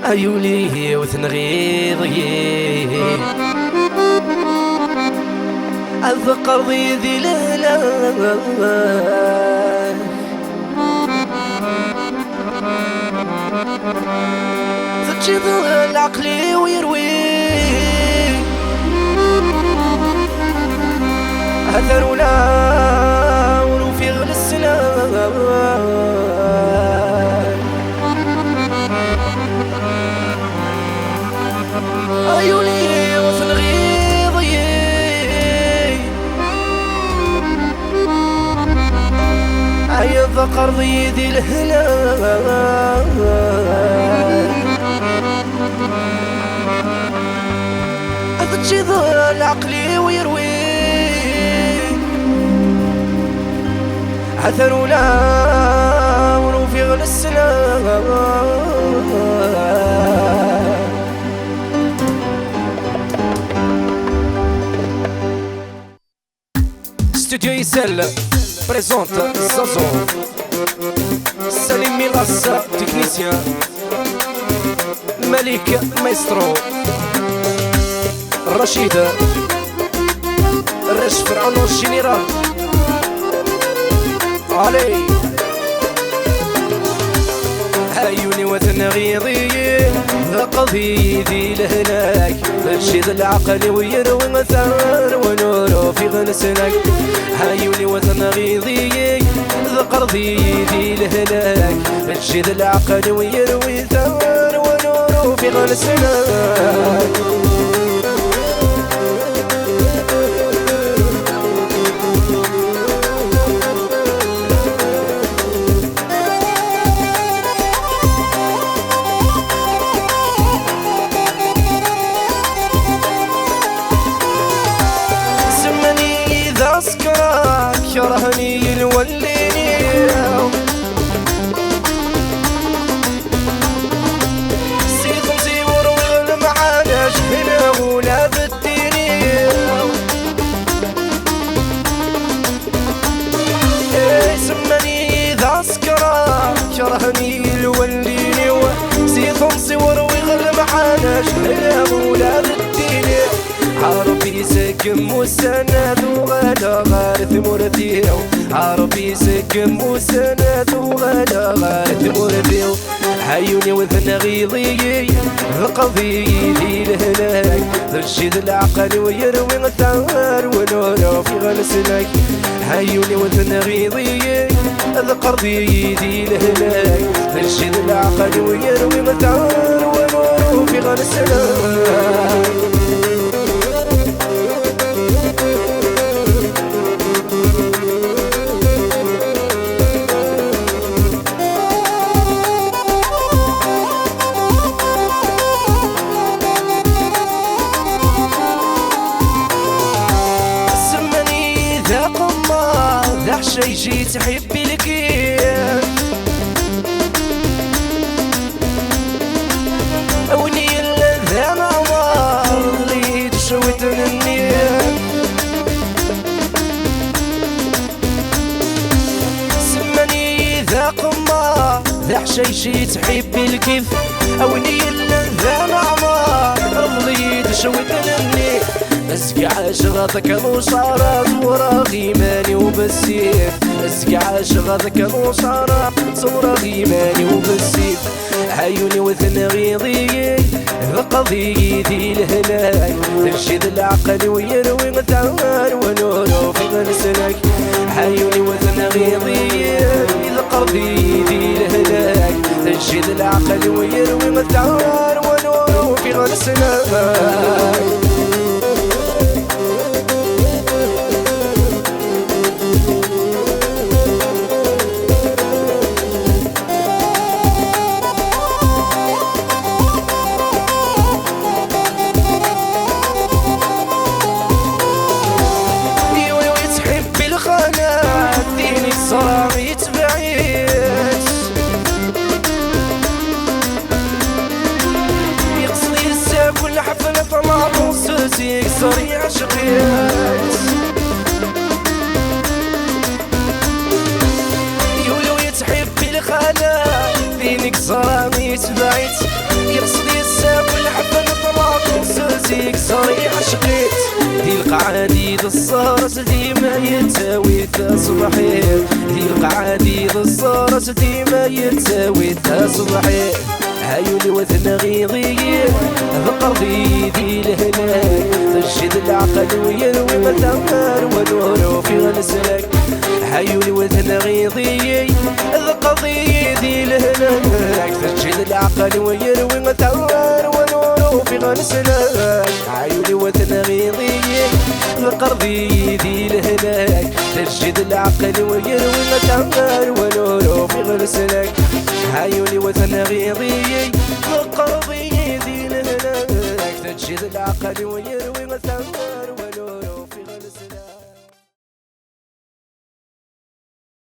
عيوني وثنغيضي الذقر ضيدي لهلا تجد العقل ويروي هذرونا ولو في غل السلام عيوني وفن غيضي عيا الذقر ضيدي الهلال تجد العقل ويروي عثرونا ولو في غل السلام Studio Isel présente Zazo Salim Milas, technicien Malik, maestro Rachid Resh Fir'aun général علي عيوني وثن غيضي قضيدي لهناك ترشد العقل ويروي مثار ونوره في غنسنك عيوني وثن غيضي قضيدي لهناك ترشد العقل ويروي ثار ونوره في غنسنك أسكرك يرهني الوليني سيكم زيور والمعانش هنا ولا بالديني سمني إذا أسكرك يرهني الوليني سيكم زيور والمعانش هنا ولا بالديني عربي سكم وسند وغلا غارث مرثيو عربي سكم وسند وغلا غارث مرثيو عيوني وذن غيضي قضيدي لهناك ترشد العقل ويروي الثار ونوره في غلسنك عيوني وذن غيضي قضيدي لهناك ترشد العقل ويروي الثار ونوره في غلسنك شي جيت حبي الكيف أوني اللذان عمار اللي تشوت النيف سمني ذا قمار ذا شي جيت حبي الكيف أوني اللذان عمار اللي تشوت النيف اسقى عشرتك الوصارات وراغي ماني وبالسيف اسقى عشرتك الوصارات وراغي ماني وبالسيف عيوني وثن غيضي قضيدي لهناك ترشد العقل ويروي الثار ونوره في غنسنك عيوني وثن غيضي قضيدي لهناك ترشد العقل ويروي الثار ونوره في غنسنك صراميت بعيد يقصني الساق سوسي صريع شقيت يولو يتحب الخلا فينك صرامي تبعت يرصد يساق الحفل طلاق سوسي صريع شقيت دي القعادي الصارت ديما يتساوي صبحيت دي القعادي الصارت ديما يتساوي صبحيت عيوني وثنا غيضيين ذقرضي ذي الهلاك تجد العقل ويروي مثمر ونور في غنسلك عيوني وثنا غيضيين ذقرضي ذي الهلاك تجد العقل ويروي مثمر ونور في غنسلك عيوني وثنا غيضيين ذقرضي ذي الهلاك تجد العقل ويروي مثمر ونور في غنسلك عيوني وثنا غيضي قرضي ذي الهلاك تجد العقل ويروي مثمر